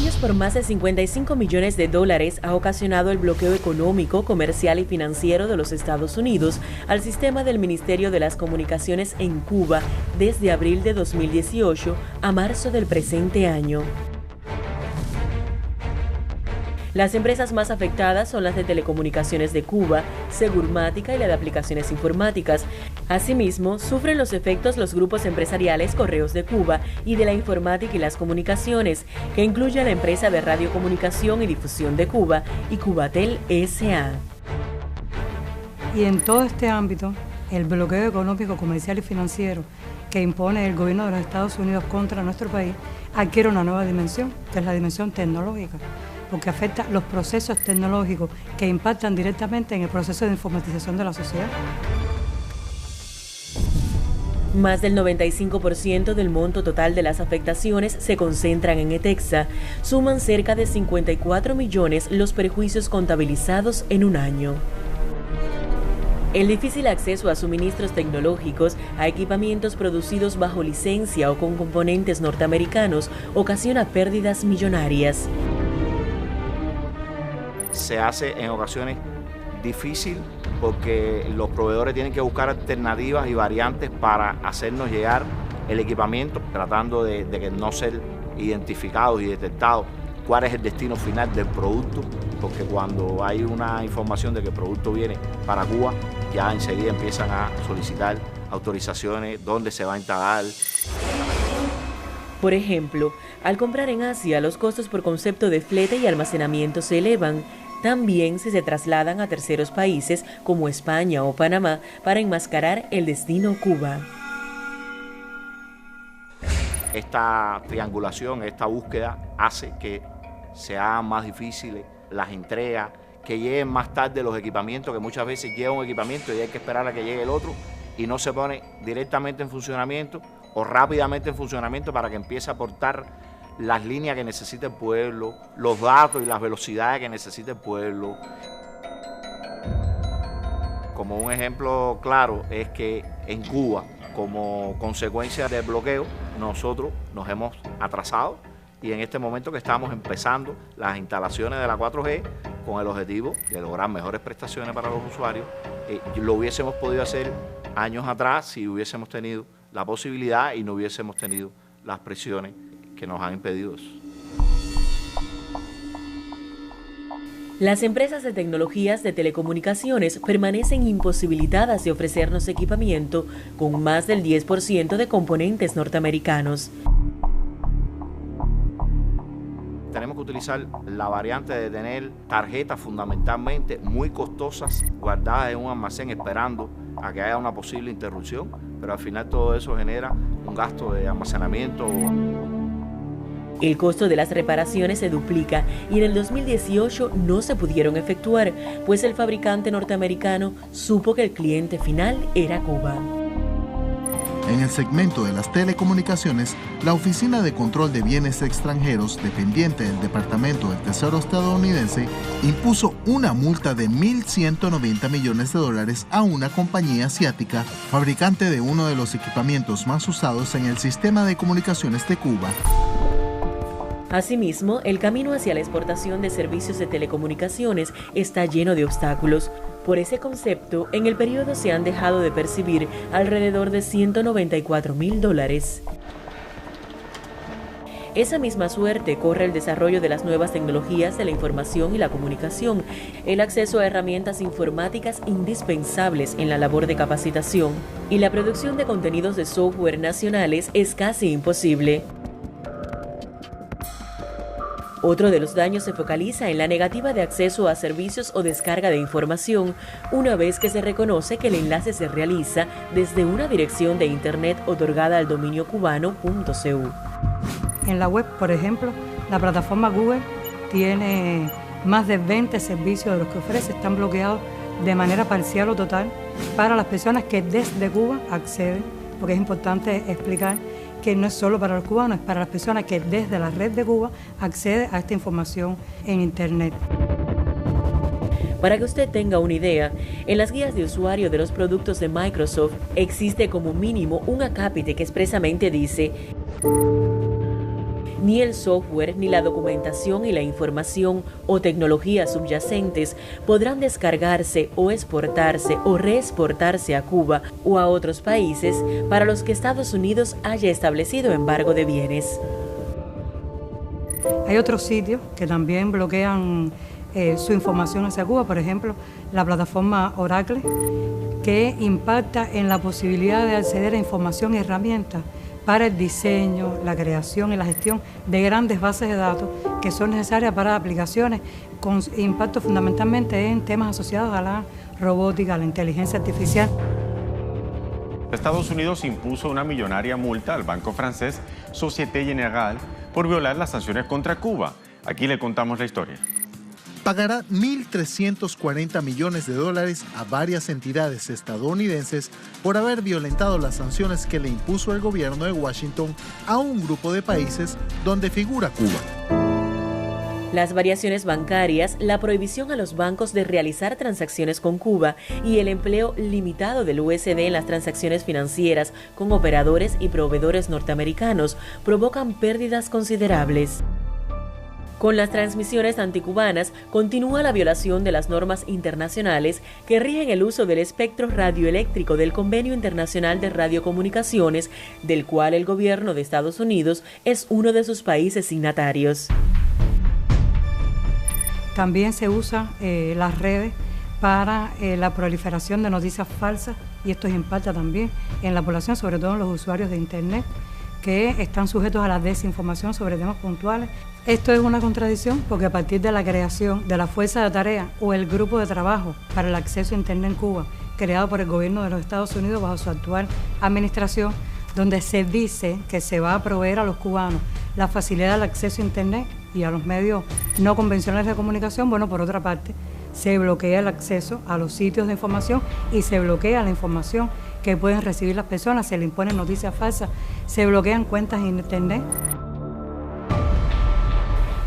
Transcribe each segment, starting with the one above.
Daños por más de 55 millones de dólares ha ocasionado el bloqueo económico, comercial y financiero de los Estados Unidos al sistema del Ministerio de las Comunicaciones en Cuba desde abril de 2018 a marzo del presente año. Las empresas más afectadas son las de Telecomunicaciones de Cuba, Segurmática y la de Aplicaciones Informáticas. Asimismo, sufren los efectos los grupos empresariales Correos de Cuba y de la Informática y las Comunicaciones, que incluye a la empresa de Radiocomunicación y Difusión de Cuba y Cubatel S.A. Y en todo este ámbito, el bloqueo económico, comercial y financiero que impone el gobierno de los Estados Unidos contra nuestro país adquiere una nueva dimensión, que es la dimensión tecnológica, porque afecta los procesos tecnológicos que impactan directamente en el proceso de informatización de la sociedad. Más del 95% del monto total de las afectaciones se concentran en ETEXA. Suman cerca de 54 millones los perjuicios contabilizados en un año. El difícil acceso a suministros tecnológicos, a equipamientos producidos bajo licencia o con componentes norteamericanos, ocasiona pérdidas millonarias. Se hace en ocasiones difícil porque los proveedores tienen que buscar alternativas y variantes para hacernos llegar el equipamiento, tratando de que no ser identificados y detectados cuál es el destino final del producto, porque cuando hay una información de que el producto viene para Cuba, ya enseguida empiezan a solicitar autorizaciones, dónde se va a instalar. Por ejemplo, al comprar en Asia, los costos por concepto de flete y almacenamiento se elevan. También si se trasladan a terceros países como España o Panamá para enmascarar el destino Cuba. Esta triangulación, esta búsqueda hace que sean más difíciles las entregas, que lleguen más tarde los equipamientos, que muchas veces llega un equipamiento y hay que esperar a que llegue el otro y no se pone directamente en funcionamiento o rápidamente en funcionamiento para que empiece a aportar las líneas que necesita el pueblo, los datos y las velocidades que necesita el pueblo. Como un ejemplo claro es que en Cuba, como consecuencia del bloqueo, nosotros nos hemos atrasado y en este momento que estamos empezando las instalaciones de la 4G con el objetivo de lograr mejores prestaciones para los usuarios, lo hubiésemos podido hacer años atrás si hubiésemos tenido la posibilidad y no hubiésemos tenido las presiones que nos han impedido eso. Las empresas de tecnologías de telecomunicaciones permanecen imposibilitadas de ofrecernos equipamiento con más del 10% de componentes norteamericanos. Tenemos que utilizar la variante de tener tarjetas fundamentalmente muy costosas guardadas en un almacén esperando a que haya una posible interrupción, pero al final todo eso genera un gasto de almacenamiento. El costo de las reparaciones se duplica y en el 2018 no se pudieron efectuar, pues el fabricante norteamericano supo que el cliente final era Cuba. En el segmento de las telecomunicaciones, la Oficina de Control de Bienes Extranjeros, dependiente del Departamento del Tesoro estadounidense, impuso una multa de $1.190 millones a una compañía asiática, fabricante de uno de los equipamientos más usados en el sistema de comunicaciones de Cuba. Asimismo, el camino hacia la exportación de servicios de telecomunicaciones está lleno de obstáculos. Por ese concepto, en el periodo se han dejado de percibir alrededor de $194.000. Esa misma suerte corre el desarrollo de las nuevas tecnologías de la información y la comunicación, el acceso a herramientas informáticas indispensables en la labor de capacitación, y la producción de contenidos de software nacionales es casi imposible. Otro de los daños se focaliza en la negativa de acceso a servicios o descarga de información, una vez que se reconoce que el enlace se realiza desde una dirección de Internet otorgada al dominio cubano .cu. En la web, por ejemplo, la plataforma Google tiene más de 20 servicios de los que ofrece, están bloqueados de manera parcial o total para las personas que desde Cuba acceden, porque es importante explicar que no es solo para los cubanos, es para las personas que desde la red de Cuba acceden a esta información en Internet. Para que usted tenga una idea, en las guías de usuario de los productos de: existe como mínimo un acápite que expresamente dice: Ni el software, ni la documentación y la información o tecnologías subyacentes podrán descargarse o exportarse o reexportarse a Cuba o a otros países para los que Estados Unidos haya establecido embargo de bienes. Hay otros sitios que también bloquean su información hacia Cuba, por ejemplo, la plataforma Oracle, que impacta en la posibilidad de acceder a información y herramientas para el diseño, la creación y la gestión de grandes bases de datos que son necesarias para aplicaciones con impacto fundamentalmente en temas asociados a la robótica, a la inteligencia artificial. Estados Unidos impuso una millonaria multa al banco francés Société Générale por violar las sanciones contra Cuba. Aquí le contamos la historia. Pagará $1.340 millones a varias entidades estadounidenses por haber violentado las sanciones que le impuso el gobierno de Washington a un grupo de países donde figura Cuba. Las variaciones bancarias, la prohibición a los bancos de realizar transacciones con Cuba y el empleo limitado del USD en las transacciones financieras con operadores y proveedores norteamericanos provocan pérdidas considerables. Con las transmisiones anticubanas continúa la violación de las normas internacionales que rigen el uso del espectro radioeléctrico del Convenio Internacional de Radiocomunicaciones, del cual el gobierno de Estados Unidos es uno de sus países signatarios. También se usa las redes para la proliferación de noticias falsas y esto impacta también en la población, sobre todo en los usuarios de Internet, que están sujetos a la desinformación sobre temas puntuales. Esto es una contradicción porque a partir de la creación de la Fuerza de Tarea o el Grupo de Trabajo para el Acceso a Internet en Cuba, creado por el gobierno de los Estados Unidos bajo su actual administración, donde se dice que se va a proveer a los cubanos la facilidad del acceso a Internet y a los medios no convencionales de comunicación, bueno, por otra parte, se bloquea el acceso a los sitios de información y se bloquea la información que pueden recibir las personas, se le imponen noticias falsas, se bloquean cuentas en Internet.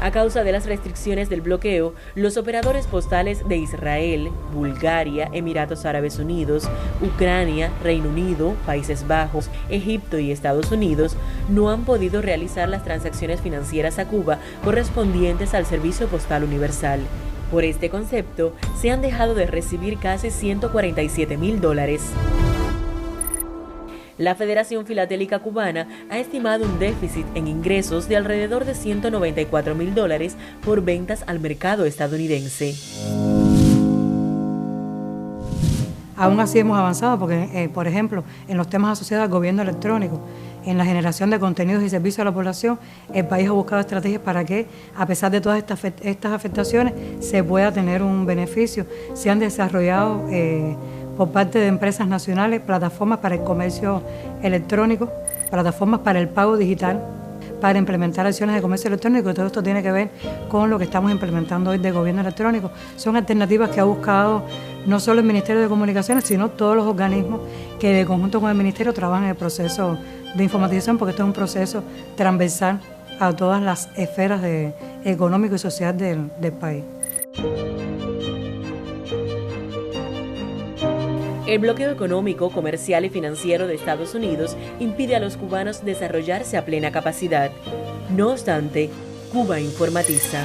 A causa de las restricciones del bloqueo, los operadores postales de Israel, Bulgaria, Emiratos Árabes Unidos, Ucrania, Reino Unido, Países Bajos, Egipto y Estados Unidos no han podido realizar las transacciones financieras a Cuba correspondientes al Servicio Postal Universal. Por este concepto, se han dejado de recibir casi $147.000. La Federación Filatélica Cubana ha estimado un déficit en ingresos de alrededor de $194.000 por ventas al mercado estadounidense. Aún así hemos avanzado porque, por ejemplo, en los temas asociados al gobierno electrónico, en la generación de contenidos y servicios a la población, el país ha buscado estrategias para que, a pesar de todas estas afectaciones, se pueda tener un beneficio. Se han desarrollado por parte de empresas nacionales plataformas para el comercio electrónico, plataformas para el pago digital, para implementar acciones de comercio electrónico, y todo esto tiene que ver con lo que estamos implementando hoy de gobierno electrónico. Son alternativas que ha buscado no solo el Ministerio de Comunicaciones, sino todos los organismos que de conjunto con el Ministerio trabajan en el proceso de informatización, porque esto es un proceso transversal a todas las esferas económico y social del país. El bloqueo económico, comercial y financiero de Estados Unidos impide a los cubanos desarrollarse a plena capacidad. No obstante, Cuba informatiza.